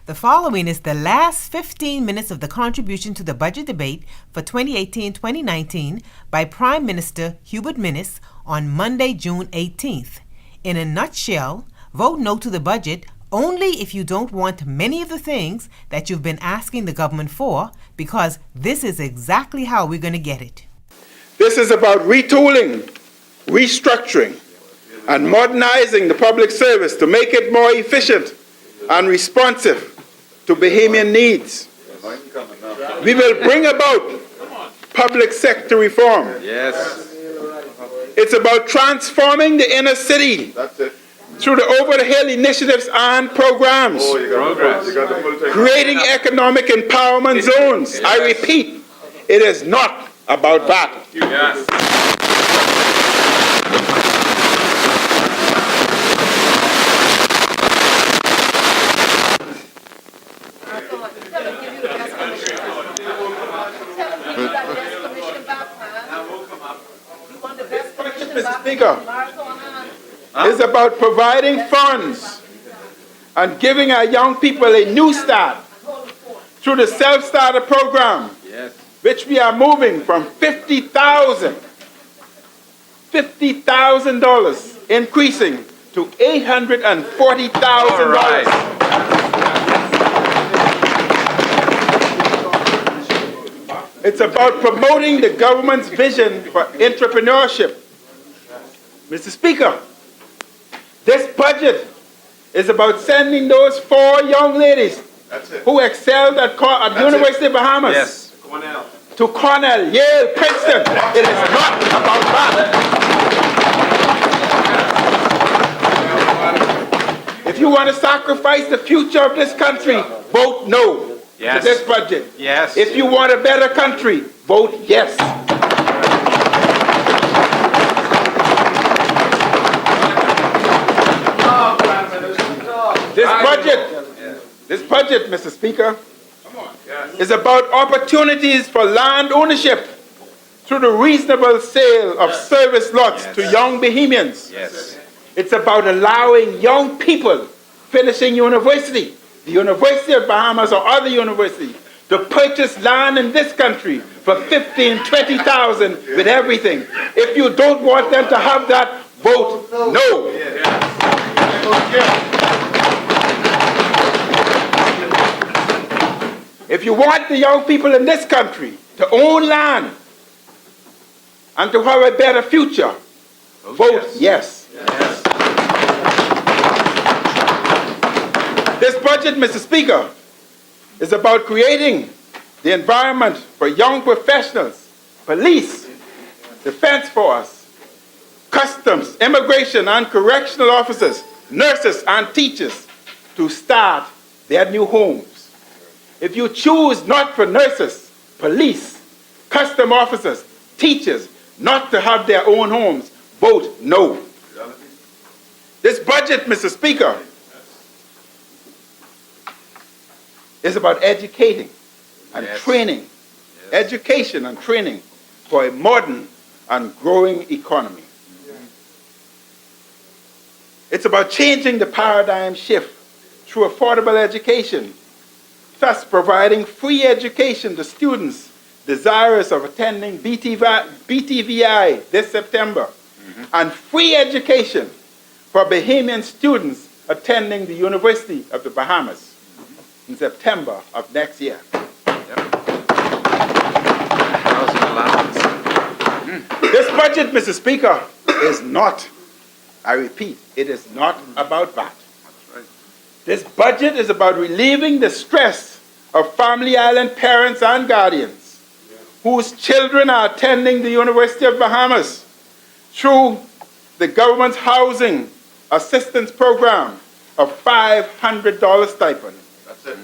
The following is the last 15 minutes of the contribution to the budget debate for 2018-2019 by Prime Minister Minnis on Monday, June 18th. In a nutshell, vote no to the budget only if you don't want many of the things that you've been asking the government for, because this is exactly how we're going to get it. This is about retooling, restructuring, and modernizing the public service to make it more efficient and responsive to Bahamian needs. We will bring about public sector reform. Yes. It's about transforming the inner city through the over-the-hill initiatives and programs. Creating economic empowerment zones. Yes. I repeat, it is not about that. Yes. Mr. Speaker, is about providing funds and giving our young people a new start through the self-starter program, Yes. which we are moving from $50,000 increasing to $840,000. Right. It's about promoting the government's vision for entrepreneurship. Mr. Speaker, this budget is about sending those 4 young ladies who excelled at University of Bahamas Yes. to Cornell, Yale, Princeton. It is not about that. If you want to sacrifice the future of this country, vote no Yes. to this budget. Yes. If you want a better country, vote yes. This budget, Mr. Speaker, is about opportunities for land ownership through the reasonable sale of service lots to young Bahamians. Yes. It's about allowing young people finishing university, the University of Bahamas or other universities, to purchase land in this country for $15,000, $20,000 with everything. If you don't want them to have that, vote no. If you want the young people in this country to own land and to have a better future, vote yes. Yes. This budget, Mr. Speaker, is about creating the environment for young professionals, police, defense force, customs, immigration and correctional officers, nurses and teachers to start their new homes. If you choose not for nurses, police, custom officers, teachers not to have their own homes, vote no. This budget, Mr. Speaker, is about educating and training, education and training for a modern and growing economy. It's about changing the paradigm shift through affordable education, thus providing free education to students desirous of attending BTVI this September, and free education for Bahamian students attending the University of the Bahamas in September of next year. This budget, Mr. Speaker, is not, I repeat, it is not about that. This budget is about relieving the stress of Family Island parents and guardians whose children are attending the University of Bahamas through the government's housing assistance program of $500 stipend. That's it.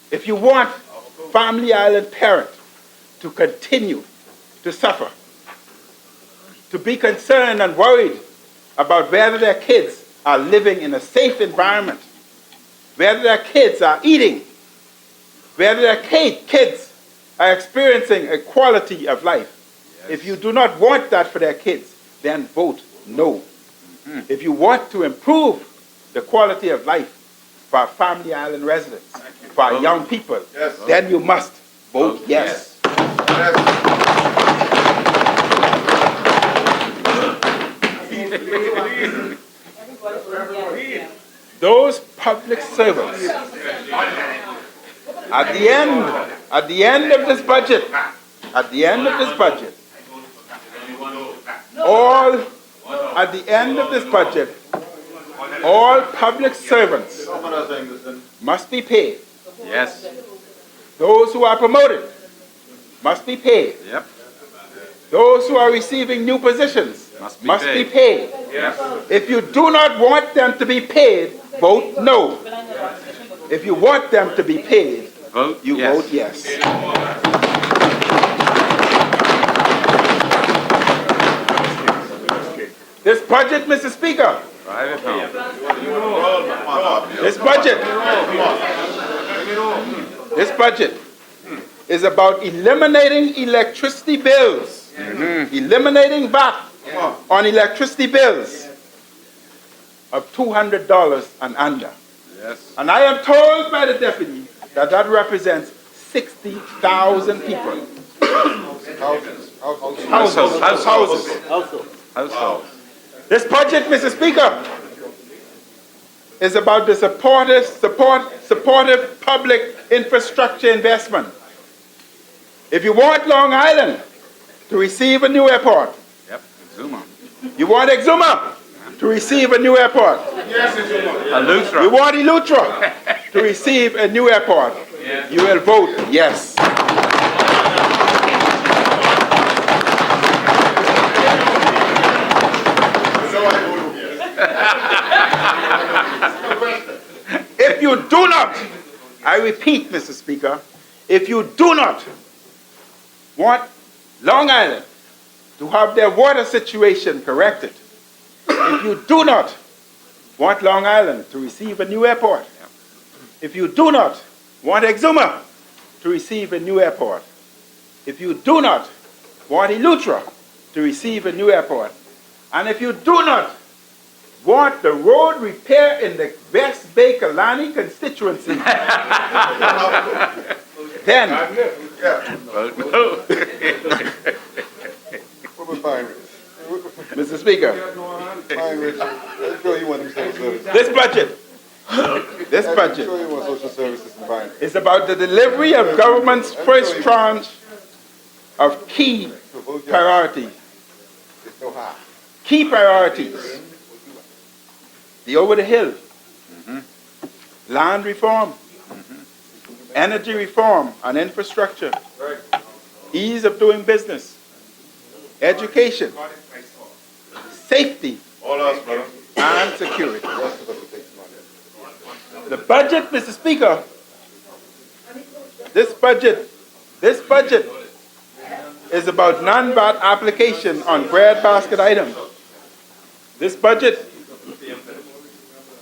If you want Family Island parents to continue to suffer, to be concerned and worried about whether their kids are living in a safe environment, whether their kids are eating, whether their kids are experiencing a quality of life. Yes. If you do not want that for their kids, then vote no. If you want to improve the quality of life for our family island residents, for our young people, then you must vote yes. Those public servants, at the end of this budget, all public servants must be paid. Yes. Those who are promoted must be paid. Yep. Those who are receiving new positions must be paid. Yep. If you do not want them to be paid, vote no. If you want them to be paid, Vote you yes. vote yes. This budget, Mr. Speaker, Private home. this budget is about eliminating electricity bills, eliminating VAT on electricity bills of $200 and under. Yes. And I am told by the deputy that that represents 60,000 people. Households. This budget, Mr. Speaker, is about the supportive public infrastructure investment. If you want Long Island to receive a new airport, Yep. Zuma. you want Exuma to receive a new airport, Eleuthera. you want Eleuthera to receive a new airport, you will vote yes. If you do not, I repeat, Mr. Speaker, if you do not want Long Island to have their water situation corrected, if you do not want Long Island to receive a new airport, if you do not want Exuma to receive a new airport, if you do not want Eleuthera to receive a new airport, and if you do not want the road repair in the West Bay Kalani constituency, then Vote no. Mr. Speaker, this budget is about the delivery of government's first tranche of key priorities. Key priorities. The over the hill, land reform, energy reform and infrastructure, ease of doing business, education, safety, and security. The budget, Mr. Speaker, this budget is about non-VAT application on breadbasket items. This budget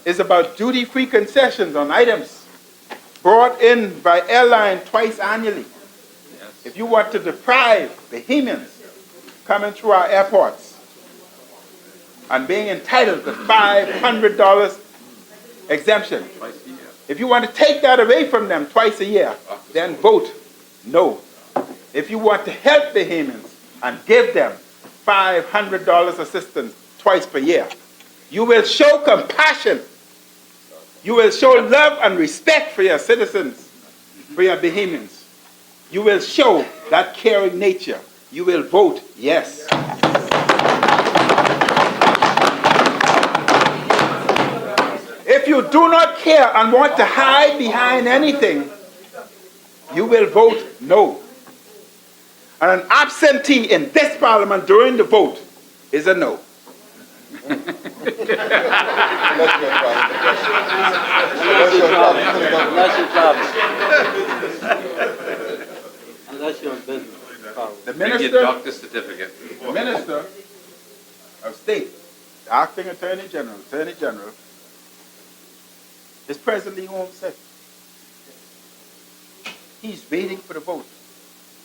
is about duty-free concessions on items brought in by airline twice annually. If you want to deprive Bahamians coming through our airports and being entitled to $500 exemption, if you want to take that away from them twice a year, then vote no. If you want to help Bahamians and give them $500 assistance twice per year, you will show compassion. You will show love and respect for your citizens, for your Bahamians. You will show that caring nature. You will vote yes. If you do not care and want to hide behind anything, you will vote no. And an absentee in this parliament during the vote is a no. Unless you're in business. The Bring your minister doctor's certificate. of State, the acting Attorney General, is presently home sick. He's waiting for the vote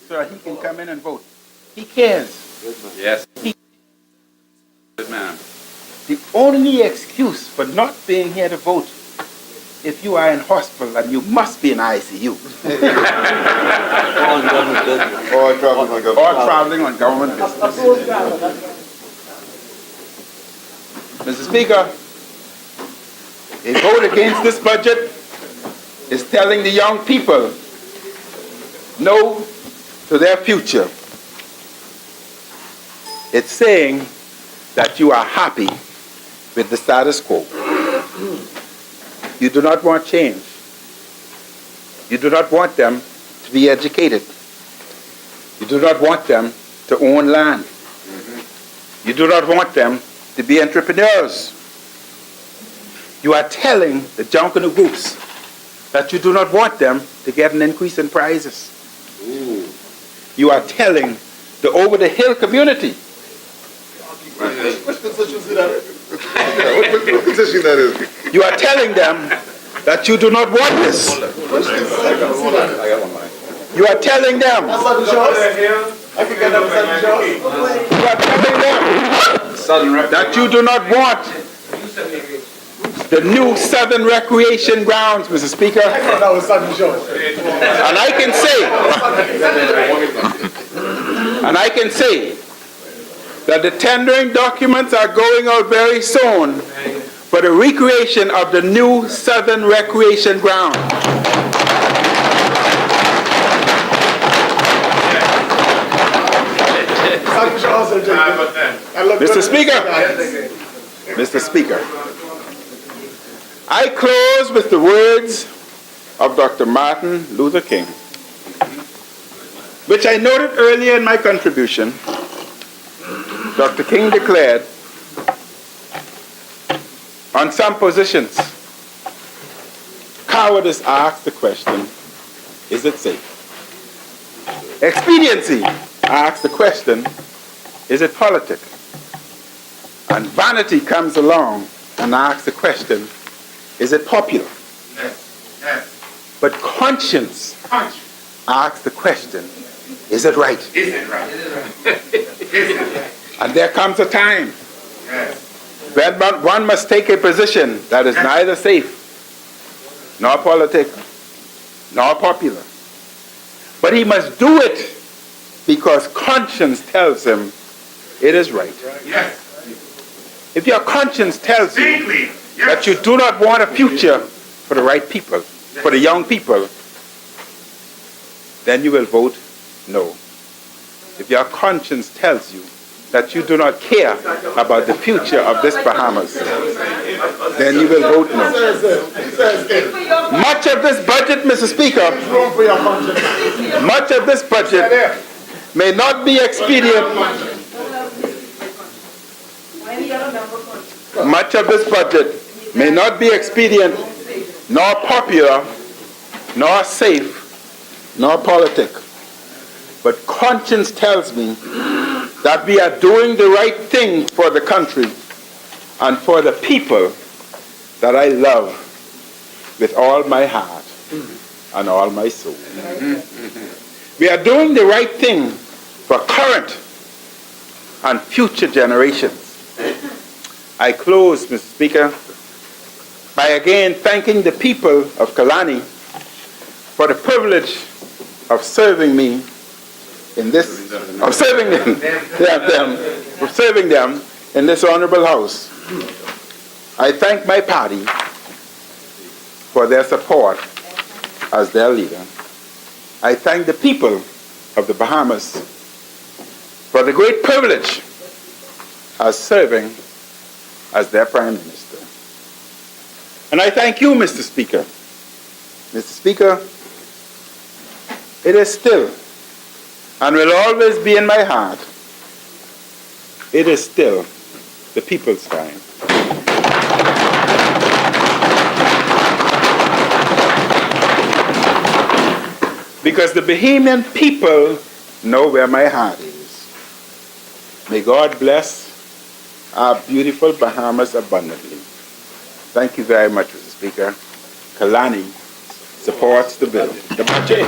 so that he can come in and vote. He cares. Yes. Good man. The only excuse for not being here to vote if you are in hospital and you must be in ICU. Or traveling on government Or traveling on government business. Mr. Speaker, a vote against this budget is telling the young people no to their future. It's saying that you are happy with the status quo. You do not want change. You do not want them to be educated. You do not want them to own land. You do not want them to be entrepreneurs. You are telling the Junkanoo groups that you do not want them to get an increase in prices. You are telling the over-the-hill community. Which constituency that is? What position that is? You are telling them that you do not want this. You are telling them. You are telling them that you do not want the new Southern Recreation Grounds, Mr. Speaker. And I can say that the tendering documents are going out very soon for the recreation of the new Southern Recreation Ground. Mr. Speaker, I close with the words of Dr. Martin Luther King, which I noted earlier in my contribution. Dr. King declared, on some positions, cowardice asks the question, is it safe? Expediency asks the question, is it politic? And vanity comes along and asks the question, is it popular? But conscience asks the question, is it right? And there comes a time when one must take a position that is neither safe, nor politic, nor popular. But he must do it because conscience tells him it is right. If your conscience tells you that you do not want a future for the right people, for the young people, then you will vote no. If your conscience tells you that you do not care about the future of this Bahamas, then you will vote no. Much of this budget, Mr. Speaker, much of this budget may not be expedient. Much of this budget may not be expedient, nor popular, nor safe, nor politic. But conscience tells me that we are doing the right thing for the country and for the people that I love with all my heart and all my soul. We are doing the right thing for current and future generations. I close, Mr. Speaker, by again thanking the people of Kalani for the privilege of serving me in this, of serving them in this honorable house. I thank my party for their support as their leader. I thank the people of the Bahamas for the great privilege of serving as their Prime Minister. And I thank you, Mr. Speaker. Mr. Speaker, it is still and will always be in my heart, it is still the people's time. Because the Bahamian people know where my heart is. May God bless our beautiful Bahamas abundantly. Thank you very much, Mr. Speaker. Kalani supports the bill, the budget.